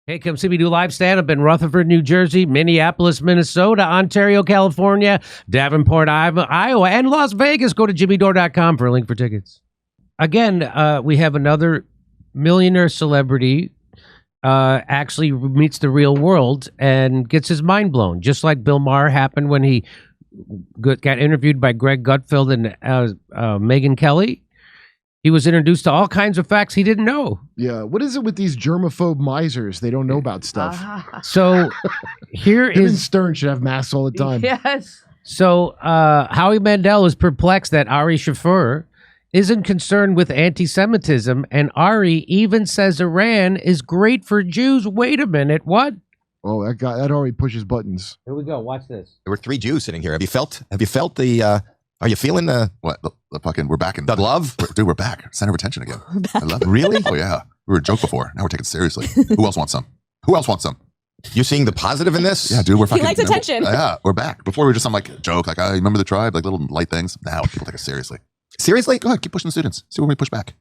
Hey, come see me do live stand-up in Rutherford, New Jersey, Minneapolis, Minnesota, Ontario, California, Davenport, Iowa, and Las Vegas. Go to jimmydore.com for a link for tickets. Again, we have another millionaire celebrity actually meets the real world and gets his mind blown, just like Bill Maher happened when he got interviewed by Greg Gutfeld and Megyn Kelly. He was introduced to all kinds of facts he didn't know. Yeah. What is it with these germaphobe misers? They don't know about stuff. So here Him and is... Stern should have masks all the time. Yes. So Howie Mandel is perplexed that Ari Shaffir isn't concerned with anti-Semitism, and Ari even says Iran is great for Jews. Wait a minute, what? Oh, that guy, that already pushes buttons. Here we go, watch this. There were 3 Jews sitting here. Have you felt the, are you feeling the... What? The fucking, we're back in... The love? Dude, we're back. Center of attention again. I love it. Really? Oh, yeah. We were a joke before. Now we're taking it seriously. Who else wants some? Who else wants some? You're seeing the positive in this? Yeah, dude, we're fucking... He likes attention. Yeah, we're back. Before we were just some like joke, like, remember the tribe? Like little light things. Now people take us seriously. Seriously? Go ahead, keep pushing the students. See when we push back.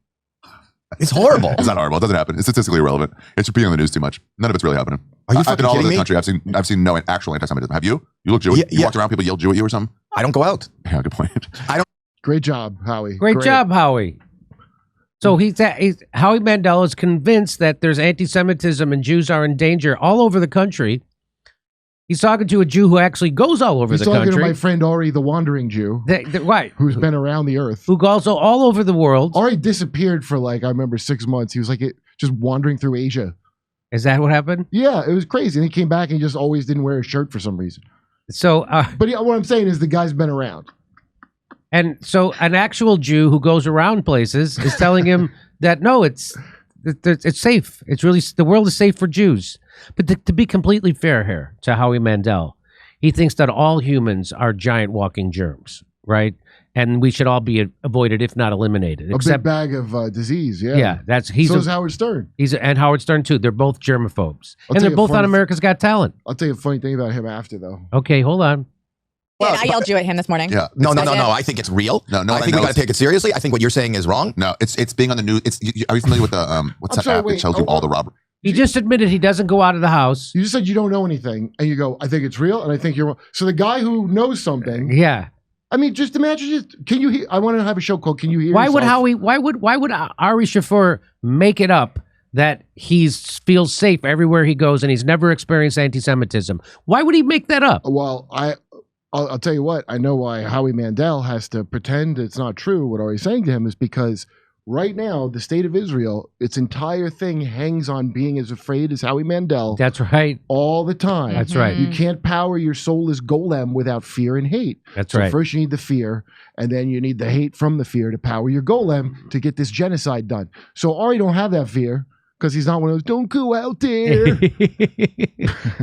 It's horrible. It's not horrible. It doesn't happen. It's statistically irrelevant. It's repeating on the news too much. None of it's really happening. Are you I've fucking been all over kidding the me? country. I've seen no actual anti-Semitism. Have you? You look Jewish? You walked around, people yelled Jew at you or something? I don't go out. Yeah, good point. Great job, Howie. Great job, Howie. So Howie Mandel is convinced that there's anti-Semitism and Jews are in danger all over the country. He's talking to a Jew who actually goes all over the country. He's talking to my friend Ari, the wandering Jew. Right. Who's been around the earth. Who goes all over the world. Ari disappeared for like, I remember 6 months. He was like just wandering through Asia. Is that what happened? Yeah, it was crazy. And he came back and he just always didn't wear a shirt for some reason. So, but what I'm saying is the guy's been around. And so an actual Jew who goes around places is telling him that, no, it's safe. It's really, the world is safe for Jews. But to be completely fair here to Howie Mandel, he thinks that all humans are giant walking germs, right? And we should all be avoided, if not eliminated. A big bag of disease, yeah. Yeah, so is Howard Stern. And Howard Stern, too. They're both germaphobes. And they're both on America's Got Talent. I'll tell you a funny thing about him after, though. Okay, hold on. Well, I yelled Jew at him this morning. Yeah. No. I think it's real. No. I think we got to take it seriously. I think what you're saying is wrong. No, it's being on the news. Are you familiar with the what's that app that tells you all the robbery? He just admitted he doesn't go out of the house. You just said you don't know anything, and you go, I think it's real, and I think you're wrong. So the guy who knows something, yeah. I mean, just imagine. Can you hear? I want to have a show called "Can You Hear?" Why Yourself? would Ari Shaffir make it up that he feels safe everywhere he goes and he's never experienced anti-Semitism? Why would he make that up? Well, I'll tell you what. I know why Howie Mandel has to pretend it's not true. What Ari's saying to him is because right now, the state of Israel, its entire thing hangs on being as afraid as Howie Mandel. That's right. All the time. That's right. You can't power your soulless golem without fear and hate. That's so right. First you need the fear, and then you need the hate from the fear to power your golem to get this genocide done. So Ari don't have that fear because he's not one of those, don't go out there.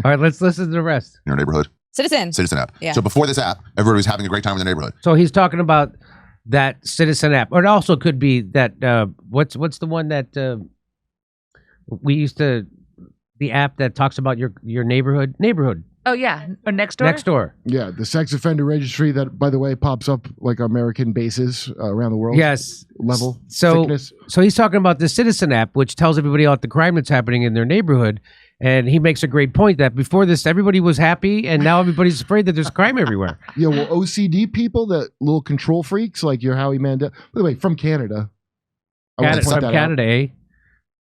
All right, let's listen to the rest. Your neighborhood. Citizen app. Yeah. So before this app, everybody was having a great time in the neighborhood. So he's talking about that Citizen app. Or it also could be that, what's the one that we used to, the app that talks about your neighborhood? Oh, yeah. Or Next Door? Next Door. Yeah, the sex offender registry that, by the way, pops up like American bases around the world. Yes. Level. So, thickness. so he's talking about the Citizen app, which tells everybody about the crime that's happening in their neighborhood. And he makes a great point that before this, everybody was happy, and now everybody's afraid that there's crime everywhere. Yeah, well, OCD people, that little control freaks like your Howie Mandel. By the way, from Canada. From Canada, eh?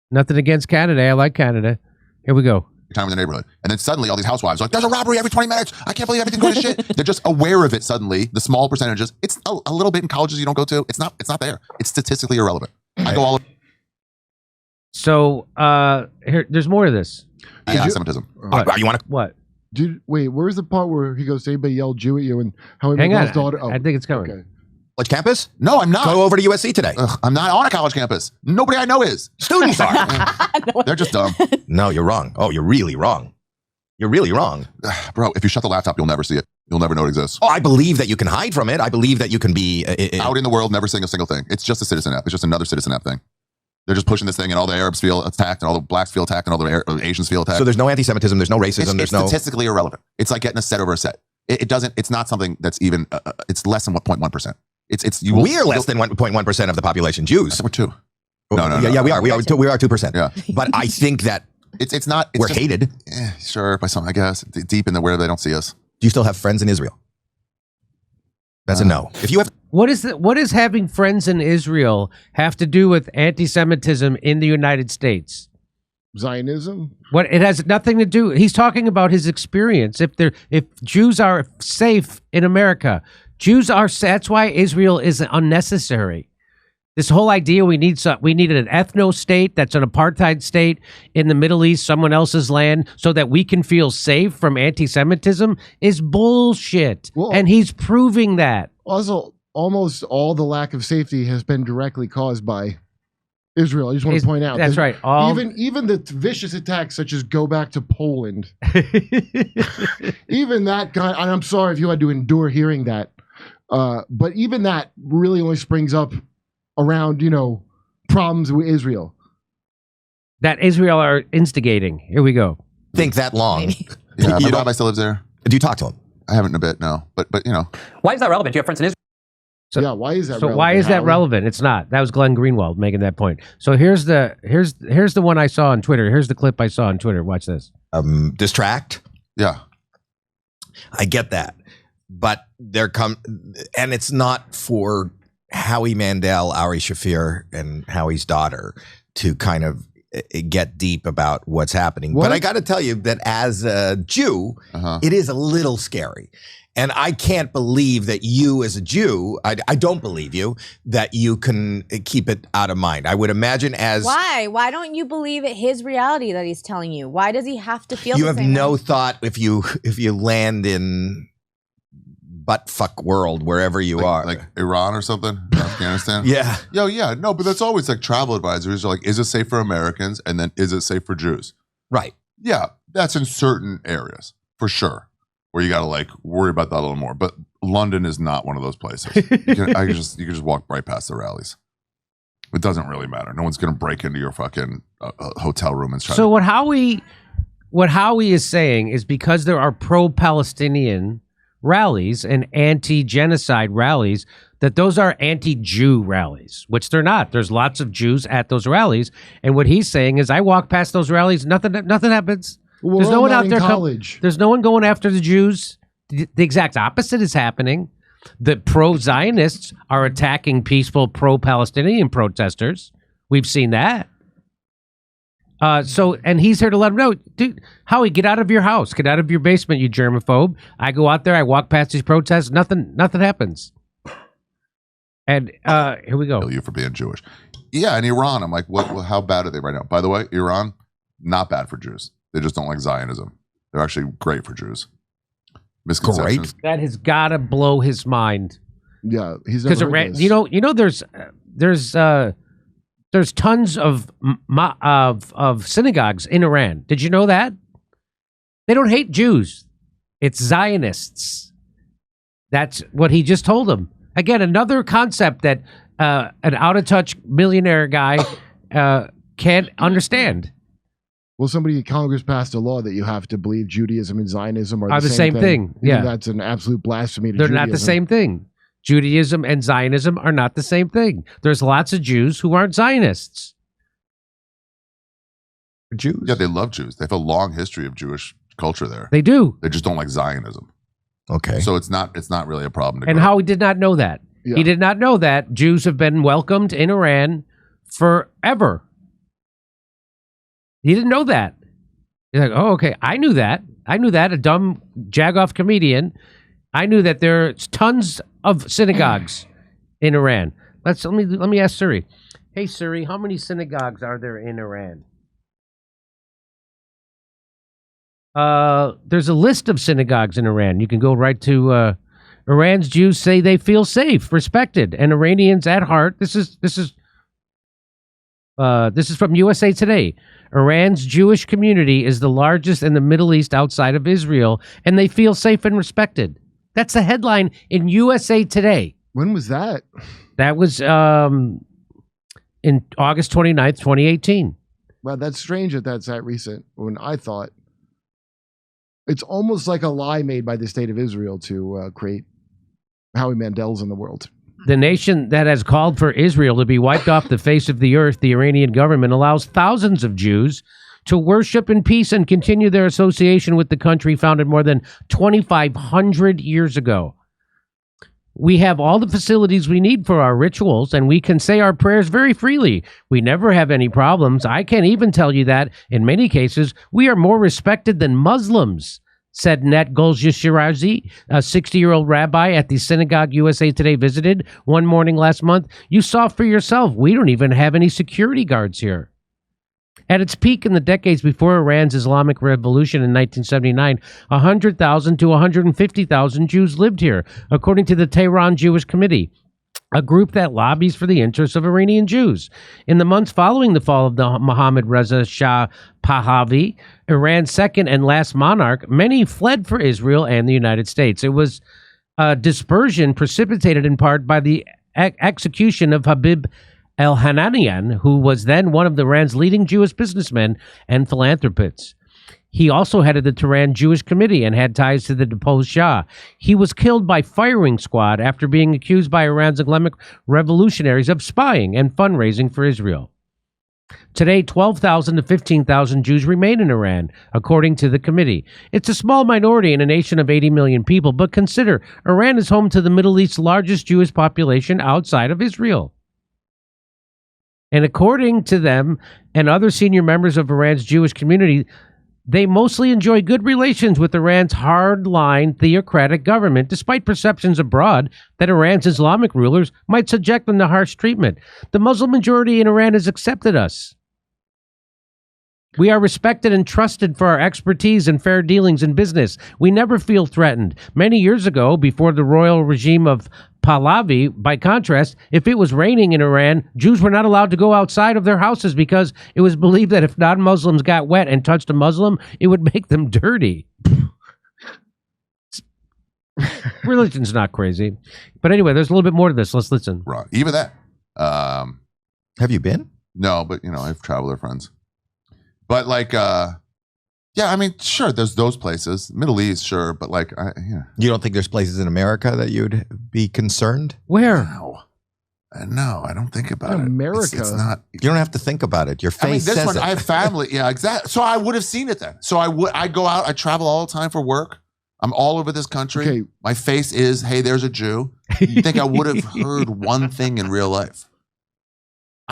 Nothing against Canada. I like Canada. Here we go. Time in the neighborhood. And then suddenly all these housewives are like, there's a robbery every 20 minutes. I can't believe everything's going to shit. They're just aware of it suddenly, the small percentages. It's a little bit in colleges you don't go to. It's not there. It's statistically irrelevant. I go all... So here, there's more to this. Anti-Semitism. You want to... What? Wait, where's the part where he goes, anybody yelled Jew at you and Howie Hang Mandel's on. daughter? Oh, I think it's coming. Okay. College campus? No, I'm not. Go over to USC today. I'm not on a college campus. Nobody I know is. Students are. They're just dumb. No, you're wrong. Oh, you're really wrong. You're really wrong. Bro, if you shut the laptop, you'll never see it. You'll never know it exists. Oh, I believe that you can hide from it. I believe that you can be... out in the world, never seeing a single thing. It's just a Citizen app. It's just another Citizen app thing. They're just pushing this thing, and all the Arabs feel attacked, and all the blacks feel attacked, and all the Asians feel attacked. So there's no anti-Semitism, there's no racism, it's statistically irrelevant. It's like getting a set over a set. It's not something that's even, it's less than 0.1%. We're less than 1.1% of the population, Jews. We're 2. No. Yeah, we are. We are 2%. Yeah. But I think that It's not. We're hated. Sure, by some, I guess. Deep in the where they don't see us. Do you still have friends in Israel? That's a no. If you have, What is having friends in Israel have to do with anti-Semitism in the United States? Zionism? What it has nothing to do. He's talking about his experience. If Jews are safe in America, that's why Israel is unnecessary. This whole idea we need an ethno state that's an apartheid state in the Middle East, someone else's land, so that we can feel safe from anti-Semitism is bullshit. Well, and he's proving that. Also, almost all the lack of safety has been directly caused by Israel. I just want to point out. That's right. Even the vicious attacks such as go back to Poland, even that guy, and I'm sorry if you had to endure hearing that, but even that really only springs up around, problems with Israel. That Israel are instigating. Here we go. think that long. Yeah, my rabbi still lives there. Do you talk to him? I haven't in a bit, no. But Why is that relevant? Do you have friends in Israel? So, why is that so relevant? why is that Howie? relevant? It's not. That was Glenn Greenwald making that point. So here's the one I saw on Twitter. Here's the clip I saw on Twitter. Watch this. Distract. yeah. I get that, but and it's not for Howie Mandel, Ari Shaffir, and Howie's daughter to kind of get deep about what's happening. What? But I got to tell you that as a Jew, it is a little scary. And I can't believe that you as a Jew, I don't believe you, that you can keep it out of mind. I would imagine as... Why? Why don't you believe his reality that he's telling you? Why does he have to feel you the have same no way? thought if you land in butt-fuck world, wherever you are. Like Iran or something? Afghanistan? Yeah. Yeah. No, but that's always like travel advisories are like, is it safe for Americans? And then is it safe for Jews? Right. Yeah, that's in certain areas, for sure. Where you got to like worry about that a little more, but London is not one of those places. You can just walk right past the rallies. It doesn't really matter. No one's going to break into your fucking hotel room and try. So what Howie is saying is because there are pro-Palestinian rallies and anti-genocide rallies, that those are anti-Jew rallies, which they're not. There's lots of Jews at those rallies, and what he's saying is, I walk past those rallies, nothing happens. Well, There's no one out there. College. There's no one going after the Jews. The exact opposite is happening. The pro-Zionists are attacking peaceful pro-Palestinian protesters. We've seen that. And he's here to let them know, dude, Howie, get out of your house, get out of your basement, you germaphobe. I go out there, I walk past these protests, nothing happens. And here we go. Kill you for being Jewish. Yeah, in Iran, I'm like, how bad are they right now? By the way, Iran, not bad for Jews. They just don't like Zionism. They're actually great for Jews. Misconceptions. That has got to blow his mind. Yeah, he's Because never heard this. you know, there's tons of synagogues in Iran. Did you know that? They don't hate Jews. It's Zionists. That's what he just told them. Again, another concept that an out-of-touch millionaire guy can't understand. Well, somebody in Congress passed a law that you have to believe Judaism and Zionism are the same thing. You Yeah. think that's an absolute blasphemy to They're Judaism. not the same thing. Judaism and Zionism are not the same thing. There's lots of Jews who aren't Zionists. Jews. Yeah, they love Jews. They have a long history of Jewish culture there. They do. They just don't like Zionism. Okay. So it's not really a problem. And Howie did not know that. Yeah. He did not know that Jews have been welcomed in Iran forever. He didn't know that. He's like, oh, okay. I knew that. A dumb jagoff comedian. I knew that there's tons of synagogues in Iran. Let me ask Siri. Hey Siri, how many synagogues are there in Iran? There's a list of synagogues in Iran. You can go right to Iran's Jews say they feel safe, respected, and Iranians at heart. This is from USA Today. Iran's Jewish community is the largest in the Middle East outside of Israel, and they feel safe and respected. That's the headline in USA Today. When was that? That was in August 29th, 2018. Well, that's strange that's that recent. When I thought it's almost like a lie made by the state of Israel to create Howie Mandels in the world. The nation that has called for Israel to be wiped off the face of the earth, the Iranian government allows thousands of Jews to worship in peace and continue their association with the country founded more than 2,500 years ago. We have all the facilities we need for our rituals, and we can say our prayers very freely. We never have any problems. I can even tell you that, in many cases, we are more respected than Muslims, said Net Golshirazi, a 60-year-old rabbi at the synagogue USA Today visited one morning last month. You saw for yourself, we don't even have any security guards here. At its peak in the decades before Iran's Islamic Revolution in 1979, 100,000 to 150,000 Jews lived here, according to the Tehran Jewish Committee, a group that lobbies for the interests of Iranian Jews. In the months following the fall of the Mohammad Reza Shah Pahlavi, Iran's second and last monarch, many fled for Israel and the United States. It was a dispersion precipitated in part by the execution of Habib El-Hananian, who was then one of Iran's leading Jewish businessmen and philanthropists. He also headed the Tehran Jewish Committee and had ties to the deposed Shah. He was killed by firing squad after being accused by Iran's Islamic revolutionaries of spying and fundraising for Israel. Today, 12,000 to 15,000 Jews remain in Iran, according to the committee. It's a small minority in a nation of 80 million people, but consider Iran is home to the Middle East's largest Jewish population outside of Israel. And according to them and other senior members of Iran's Jewish community, they mostly enjoy good relations with Iran's hard-line theocratic government, despite perceptions abroad that Iran's Islamic rulers might subject them to harsh treatment. The Muslim majority in Iran has accepted us. We are respected and trusted for our expertise and fair dealings in business. We never feel threatened. Many years ago, before the royal regime of Pahlavi, by contrast, if it was raining in Iran, Jews were not allowed to go outside of their houses because it was believed that if non-Muslims got wet and touched a Muslim, it would make them dirty. Religion's not crazy. But anyway, there's a little bit more to this. Let's listen. Right. Even that. Have you been? No, but I've traveled with friends. But yeah, I mean, sure, there's those places. Middle East, sure, but yeah. You don't think there's places in America that you'd be concerned? Where? No, I don't think about it. America. It's not. You don't have to think about it. Your face I mean, this says one, it. I have family. Yeah, exactly. So I would have seen it then. So I go out. I travel all the time for work. I'm all over this country. Okay. My face is, hey, there's a Jew. You think I would have heard one thing in real life?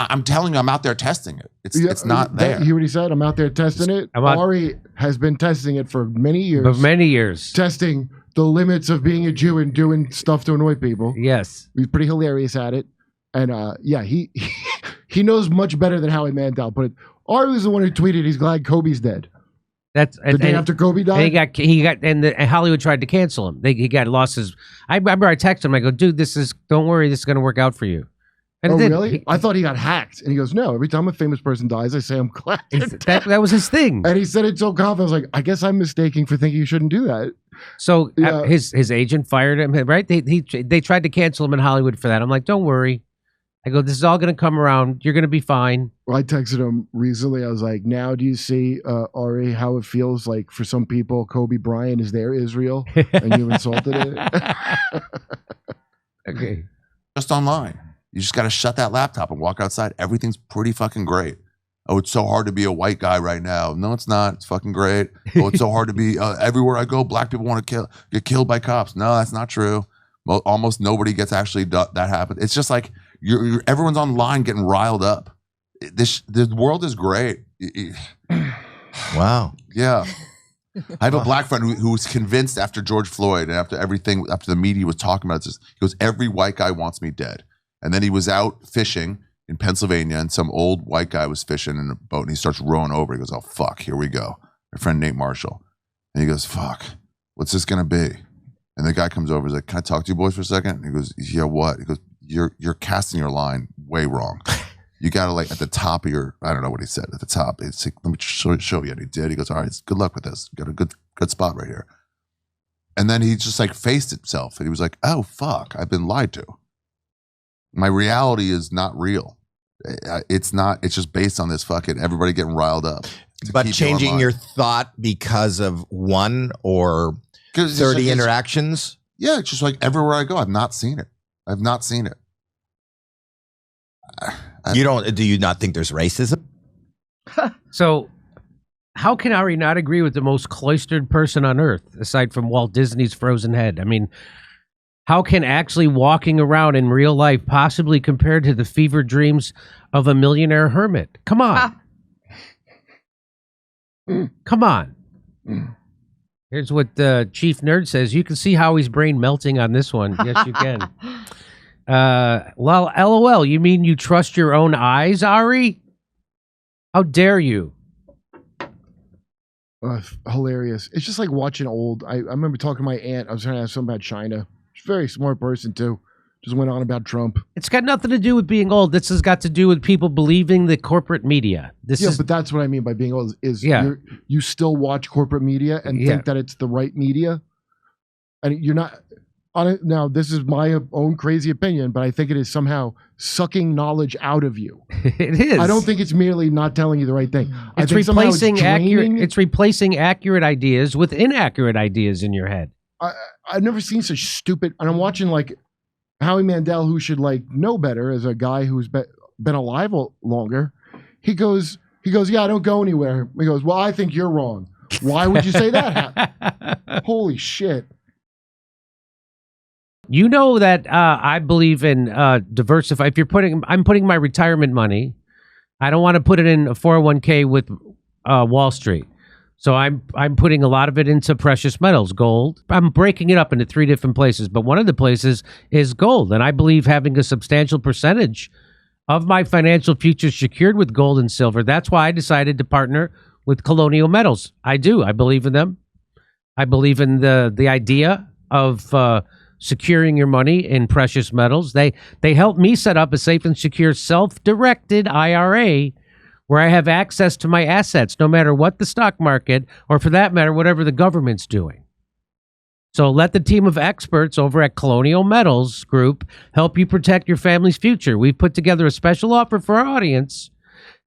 I'm telling you, I'm out there testing it. It's not there. You hear what he said? I'm out there testing it. Ari has been testing it for many years. For many years. Testing the limits of being a Jew and doing stuff to annoy people. Yes. He's pretty hilarious at it. And yeah, he knows much better than Howie Mandel put it. Ari was the one who tweeted he's glad Kobe's dead. That's the day after Kobe died. And Hollywood tried to cancel him. He got lost his. I remember I texted him. I go, dude, don't worry, this is going to work out for you. And really? I thought he got hacked. And he goes, no, every time a famous person dies, I say I'm glad. That was his thing. And he said it so confident. I was like, I guess I'm mistaken for thinking you shouldn't do that. So his agent fired him, right? They tried to cancel him in Hollywood for that. I'm like, don't worry. I go, this is all going to come around. You're going to be fine. Well, I texted him recently. I was like, now do you see, Ari, how it feels like for some people, Kobe Bryant is their Israel and you insulted it? Okay. Just online. You just got to shut that laptop and walk outside. Everything's pretty fucking great. Oh, it's so hard to be a white guy right now. No, it's not. It's fucking great. Oh, it's so hard to be everywhere I go. Black people want to get killed by cops. No, that's not true. Well, almost nobody gets actually that happen. It's just like everyone's online getting riled up. The world is great. Wow. Yeah. I have a black friend who was convinced after George Floyd and after the media was talking about this, he goes, every white guy wants me dead. And then he was out fishing in Pennsylvania, and some old white guy was fishing in a boat, and he starts rowing over. He goes, oh, fuck, here we go. My friend Nate Marshall. And he goes, fuck, what's this going to be? And the guy comes over. He's like, can I talk to you boys for a second? And he goes, yeah, what? He goes, you're casting your line way wrong. You got to at the top of your, I don't know what he said, at the top. It's like, let me show you. And he did. He goes, all right, good luck with this. You got a good spot right here. And then he just faced himself. And he was like, oh, fuck, I've been lied to. My reality is not real. It's not. It's just based on this fucking everybody getting riled up. But changing your thought because of one or 30 interactions? Yeah, it's just like everywhere I go, I've not seen it. I've not seen it. Do you not think there's racism? So how can Ari not agree with the most cloistered person on earth, aside from Walt Disney's frozen head? I mean, how can actually walking around in real life possibly compare to the fever dreams of a millionaire hermit? Come on. Come on. Here's what Chief Nerd says. You can see Howie's brain melting on this one. Yes, you can. Well, LOL, you mean you trust your own eyes, Ari? How dare you? Hilarious. It's just like watching old. I remember talking to my aunt. I was trying to ask something about China. She's a very smart person, too. Just went on about Trump. It's got nothing to do with being old. This has got to do with people believing the corporate media. But that's what I mean by being old. You still watch corporate media and think that it's the right media, and you're not on it. Now, this is my own crazy opinion, but I think it is somehow sucking knowledge out of you. It is. I don't think it's merely not telling you the right thing. It's replacing accurate. It's replacing accurate ideas with inaccurate ideas in your head. I've never seen such stupid. And I'm watching like Howie Mandel, who should like know better as a guy who's been alive longer. He goes, yeah, I don't go anywhere. He goes, well, I think you're wrong. Why would you say that? Holy shit. You know that I believe in diversify. If I'm putting my retirement money, I don't want to put it in a 401k with Wall Street. So I'm putting a lot of it into precious metals, gold. I'm breaking it up into 3 different places, but one of the places is gold. And I believe having a substantial percentage of my financial future secured with gold and silver. That's why I decided to partner with Colonial Metals. I do. I believe in them. I believe in the idea of securing your money in precious metals. They help me set up a safe and secure self-directed IRA where I have access to my assets, no matter what the stock market, or for that matter, whatever the government's doing. So let the team of experts over at Colonial Metals Group help you protect your family's future. We've put together a special offer for our audience.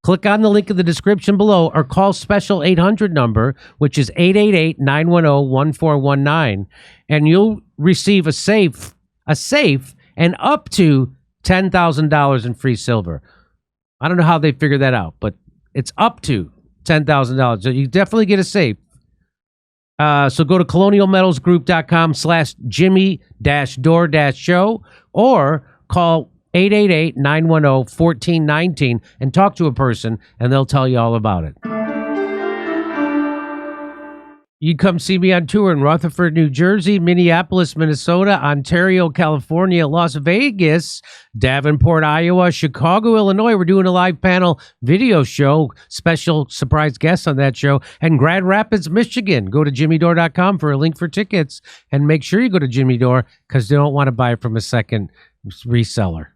Click on the link in the description below or call special 800 number, which is 888-910-1419, and you'll receive a safe and up to $10,000 in free silver. I don't know how they figure that out, but it's up to $10,000. So you definitely get a safe. So go to colonialmetals.com/Jimmy-Dore-show or call 888-910-1419 and talk to a person, and they'll tell you all about it. You can come see me on tour in Rutherford, New Jersey, Minneapolis, Minnesota, Ontario, California, Las Vegas, Davenport, Iowa, Chicago, Illinois. We're doing a live panel video show, special surprise guests on that show, and Grand Rapids, Michigan. Go to jimmydore.com for a link for tickets, and make sure you go to Jimmy Dore because they don't want to buy it from a second reseller.